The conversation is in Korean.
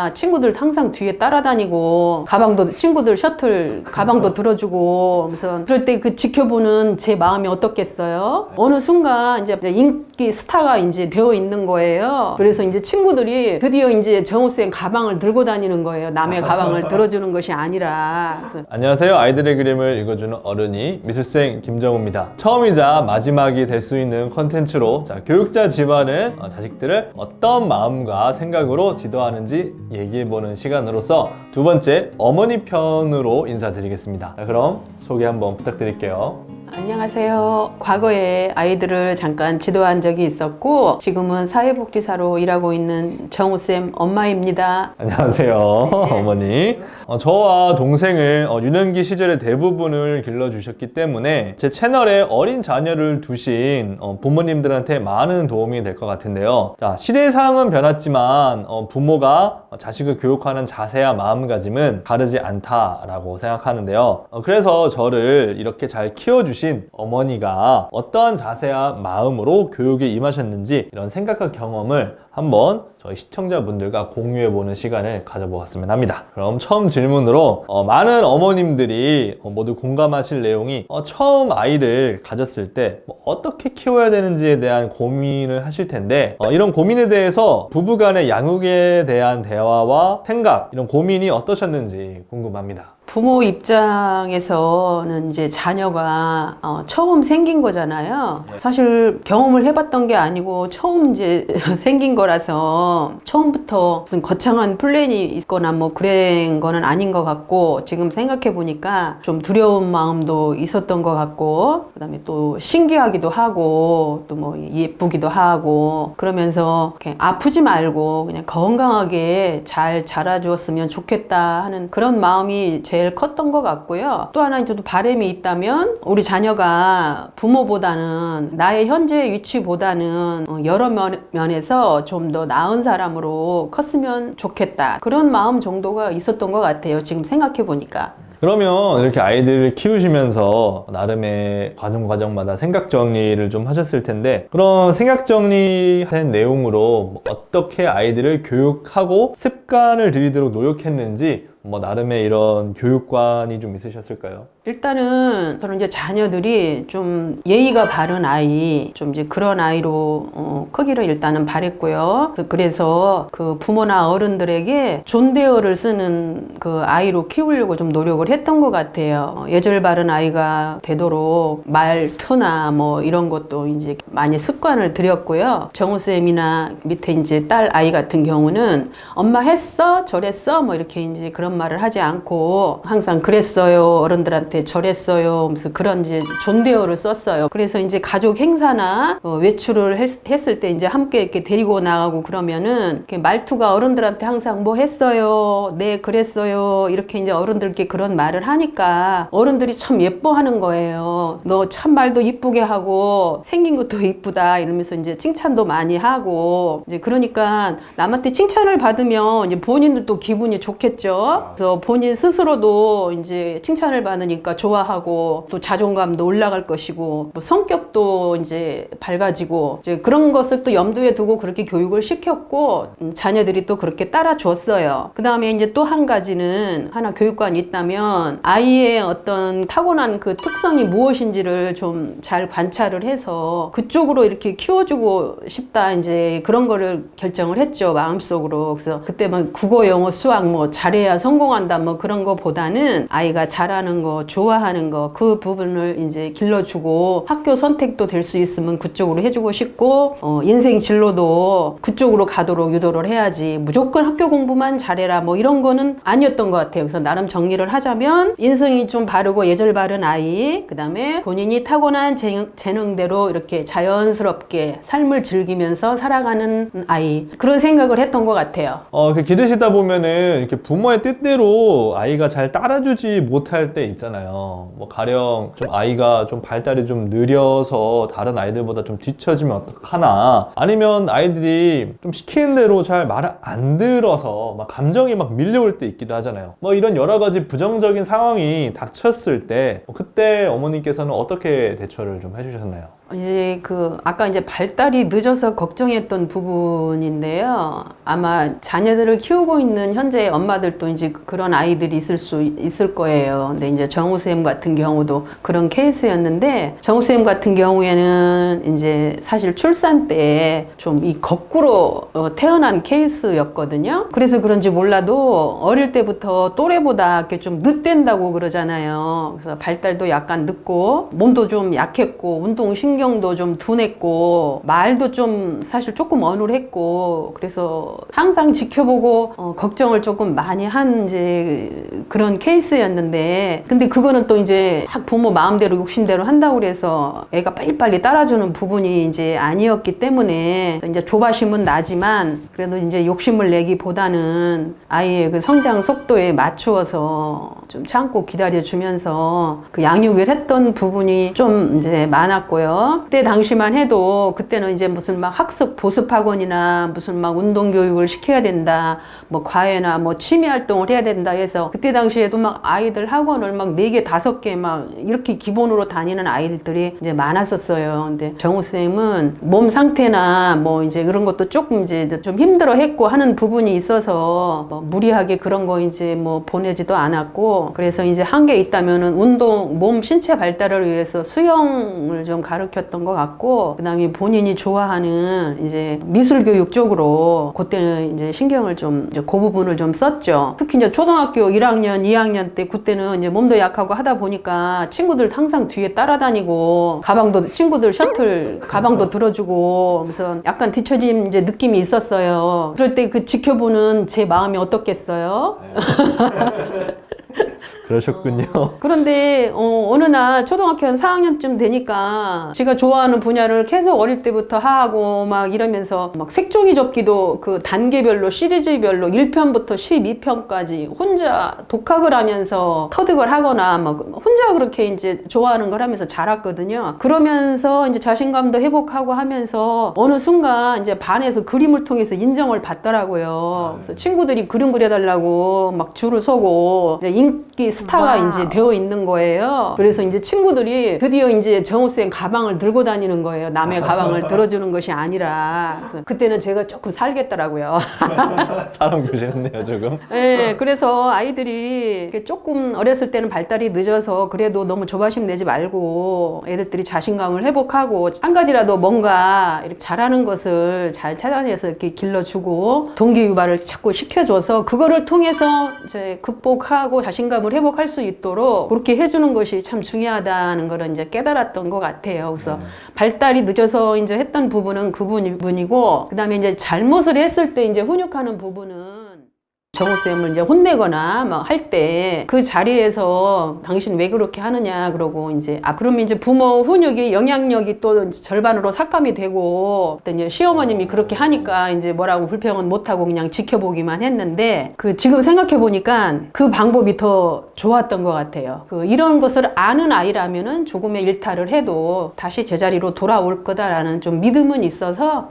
보니까 친구들 항상 뒤에 따라다니고 가방도 친구들 셔틀 가방도 들어주고 그래서 그럴 때 그 지켜보는 제 마음이 어떻겠어요? 어느 순간 이제 인기 스타가 이제 되어 있는 거예요. 그래서 이제 친구들이 드디어 이제 정우쌤 가방을 들고 다니는 거예요. 남의 가방을 들어주는 것이 아니라. 안녕하세요. 아이들의 그림을 읽어주는 어른이 미술생 김정우입니다. 처음이자 마지막이 될 수 있는 컨텐츠로 교육자 집안은 자식들을 어떤 마음과 생각으로 지도하는지 얘기해보는 시간으로서 두 번째 어머니 편으로 인사드리겠습니다. 그럼 소개 한번 부탁드릴게요. 안녕하세요. 과거에 아이들을 잠깐 지도한 적이 있었고 지금은 사회복지사로 일하고 있는 정우쌤 엄마입니다. 안녕하세요. 네. 어머니. 저와 동생을 유년기 시절의 대부분을 길러주셨기 때문에 제 채널에 어린 자녀를 두신 부모님들한테 많은 도움이 될 것 같은데요. 자, 시대상은 변했지만 부모가 자식을 교육하는 자세와 마음가짐은 다르지 않다라고 생각하는데요. 그래서 저를 이렇게 잘 키워주신 어머니가 어떠한 자세와 마음으로 교육에 임하셨는지 이런 생각과 경험을 한번 저희 시청자분들과 공유해보는 시간을 가져보았으면 합니다. 그럼 처음 질문으로 많은 어머님들이 모두 공감하실 내용이 처음 아이를 가졌을 때 어떻게 키워야 되는지에 대한 고민을 하실 텐데 이런 고민에 대해서 부부간의 양육에 대한 대화와 생각 이런 고민이 어떠셨는지 궁금합니다. 부모 입장에서는 이제 자녀가 처음 생긴 거잖아요. 사실 경험을 해봤던 게 아니고 처음 이제 생긴 거라서 처음부터 무슨 거창한 플랜이 있거나 뭐 그런 거는 아닌 것 같고 지금 생각해 보니까 좀 두려운 마음도 있었던 것 같고 그다음에 또 신기하기도 하고 또 뭐 예쁘기도 하고 그러면서 이렇게 아프지 말고 그냥 건강하게 잘 자라주었으면 좋겠다 하는 그런 마음이 제일 컸던 것 같고요. 또 하나 이제 또 바람이 있다면 우리 자녀가 부모보다는 나의 현재 위치보다는 여러 면에서 좀 더 나은 사람으로 컸으면 좋겠다. 그런 마음 정도가 있었던 것 같아요. 지금 생각해 보니까. 그러면 이렇게 아이들을 키우시면서 나름의 과정마다 생각 정리를 좀 하셨을 텐데 그런 생각 정리한 내용으로 어떻게 아이들을 교육하고 습관을 들이도록 노력했는지 나름의 이런 교육관이 좀 있으셨을까요? 일단은 저는 이제 자녀들이 좀 예의가 바른 아이, 좀 이제 그런 아이로 크기를 일단은 바랬고요. 그래서 그 부모나 어른들에게 존대어를 쓰는 그 아이로 키우려고 좀 노력을 했던 것 같아요. 예절 바른 아이가 되도록 말투나 뭐 이런 것도 이제 많이 습관을 들였고요. 정우쌤이나 밑에 이제 딸 아이 같은 경우는 엄마 했어? 저랬어? 뭐 이렇게 이제 그런 말을 하지 않고 항상 그랬어요. 어른들한테 저랬어요. 무슨 그런 이제 존대어를 썼어요. 그래서 이제 가족 행사나 외출을 했을 때 이제 함께 이렇게 데리고 나가고 그러면은 이렇게 말투가 어른들한테 항상 뭐 했어요. 네, 그랬어요. 이렇게 이제 어른들께 그런 말을 하니까 어른들이 참 예뻐하는 거예요. 너 참 말도 이쁘게 하고 생긴 것도 이쁘다 이러면서 이제 칭찬도 많이 하고 이제 그러니까 남한테 칭찬을 받으면 이제 본인들도 기분이 좋겠죠. 그래서 본인 스스로도 이제 칭찬을 받으니까 좋아하고 또 자존감도 올라갈 것이고 뭐 성격도 이제 밝아지고 이제 그런 것을 또 염두에 두고 그렇게 교육을 시켰고 자녀들이 또 그렇게 따라 줬어요. 그 다음에 이제 또 한 가지는 하나 교육관이 있다면 아이의 어떤 타고난 그 특성이 무엇인지를 좀 잘 관찰을 해서 그쪽으로 이렇게 키워주고 싶다 이제 그런 거를 결정을 했죠. 마음속으로. 그래서 그때 막 국어, 영어, 수학 뭐 잘해야 성공한다 뭐 그런 거보다는 아이가 잘하는 거, 좋아하는 거 그 부분을 이제 길러주고 학교 선택도 될 수 있으면 그쪽으로 해주고 싶고 인생 진로도 그쪽으로 가도록 유도를 해야지 무조건 학교 공부만 잘해라 뭐 이런 거는 아니었던 것 같아요. 그래서 나름 정리를 하자면 인성이 좀 바르고 예절 바른 아이, 그 다음에 본인이 타고난 재능대로 이렇게 자연스럽게 삶을 즐기면서 살아가는 아이 그런 생각을 했던 것 같아요. 기르시다 보면은 이렇게 부모의 뜻대로 아이가 잘 따라주지 못할 때 있잖아요. 가령 좀 아이가 좀 발달이 좀 느려서 다른 아이들보다 좀 뒤처지면 어떡하나, 아니면 아이들이 좀 시키는 대로 잘 말을 안 들어서 막 감정이 막 밀려올 때 있기도 하잖아요. 이런 여러 가지 부정적인 상황이 닥쳤을 때 그때 어머님께서는 어떻게 대처를 좀 해주셨나요? 이제 아까 이제 발달이 늦어서 걱정했던 부분인데요. 아마 자녀들을 키우고 있는 현재 엄마들도 이제 그런 아이들이 있을 거예요. 근데 이제 정우쌤 같은 경우도 그런 케이스였는데, 정우쌤 같은 경우에는 이제 사실 출산 때 좀 이 거꾸로 태어난 케이스였거든요. 그래서 그런지 몰라도 어릴 때부터 또래보다 이렇게 좀 늦된다고 그러잖아요. 그래서 발달도 약간 늦고, 몸도 좀 약했고, 운동신경도 좀 둔했고, 말도 좀 사실 조금 어눌했고, 그래서 항상 지켜보고 걱정을 조금 많이 한 이제 그런 케이스였는데, 근데 그거는 또 이제 부모 마음대로 욕심대로 한다고 그래서 애가 빨리빨리 따라주는 부분이 이제 아니었기 때문에, 이제 조바심은 나지만 그래도 이제 욕심을 내기보다는 아이의 그 성장 속도에 맞추어서 좀 참고 기다려주면서 그 양육을 했던 부분이 좀 이제 많았고요. 그때 당시만 해도 그때는 이제 무슨 막 학습 보습학원이나 무슨 막 운동교육을 시켜야 된다, 뭐 과외나 뭐 취미 활동을 해야 된다 해서 그때 당시에도 막 아이들 학원을 막 4개, 5개 막 이렇게 기본으로 다니는 아이들이 이제 많았었어요. 근데 정우쌤은 몸 상태나 뭐 이제 그런 것도 조금 이제 좀 힘들어 했고 하는 부분이 있어서 뭐 무리하게 그런 거 이제 뭐 보내지도 않았고, 그래서 이제 한 게 있다면은 운동, 몸 신체 발달을 위해서 수영을 좀 가르쳤던 것 같고, 그 다음에 본인이 좋아하는 이제 미술 교육 쪽으로 그때는 이제 신경을 좀 이제 그 부분을 좀 썼죠. 특히 이제 초등학교 1학년, 2학년 때 그때는 이제 몸도 약하고 하다 보니까 친구들 항상 뒤에 따라다니고, 가방도 친구들 셔틀 가방도 들어주고, 그래서 약간 뒤처진 이제 느낌이 있었어요. 그럴 때 그 지켜보는 제 마음이 어떻겠어요? 그러셨군요. 그런데 어느 날 초등학교 한 4학년쯤 되니까 제가 좋아하는 분야를 계속 어릴 때부터 하고 막 이러면서 막 색종이 접기도 그 단계별로 시리즈별로 1편부터 12편까지 혼자 독학을 하면서 터득을 하거나 막 혼자 그렇게 이제 좋아하는 걸 하면서 자랐거든요. 그러면서 이제 자신감도 회복하고 하면서 어느 순간 이제 반에서 그림을 통해서 인정을 받더라고요. 그래서 친구들이 그림 그려달라고 막 줄을 서고 이제 인기 스타가 이제 되어 있는 거예요. 그래서 이제 친구들이 드디어 이제 정우쌤 가방을 들고 다니는 거예요. 남의 가방을 들어주는 것이 아니라. 그래서 그때는 제가 조금 살겠더라고요. 사람 보시는데요, 조금. 네, 그래서 아이들이 조금 어렸을 때는 발달이 늦어서 그래도 너무 조바심 내지 말고 애들들이 자신감을 회복하고 한 가지라도 뭔가 이렇게 잘하는 것을 잘 찾아내서 이렇게 길러주고 동기유발을 자꾸 시켜줘서 그거를 통해서 이제 극복하고 자신감을 회복할 수 있도록 그렇게 해주는 것이 참 중요하다는 걸 이제 깨달았던 것 같아요. 그래서 발달이 늦어서 이제 했던 부분은 그 부분이고, 그 다음에 이제 잘못을 했을 때 이제 훈육하는 부분은 정우쌤을 이제 혼내거나 막 할 때 그 자리에서 당신 왜 그렇게 하느냐 그러고 이제 그러면 이제 부모 훈육이 영향력이 또 절반으로 삭감이 되고, 그때 이제 시어머님이 그렇게 하니까 이제 뭐라고 불평은 못하고 그냥 지켜보기만 했는데 지금 생각해 보니까 그 방법이 더 좋았던 것 같아요. 이런 것을 아는 아이라면은 조금의 일탈을 해도 다시 제자리로 돌아올 거다라는 좀 믿음은 있어서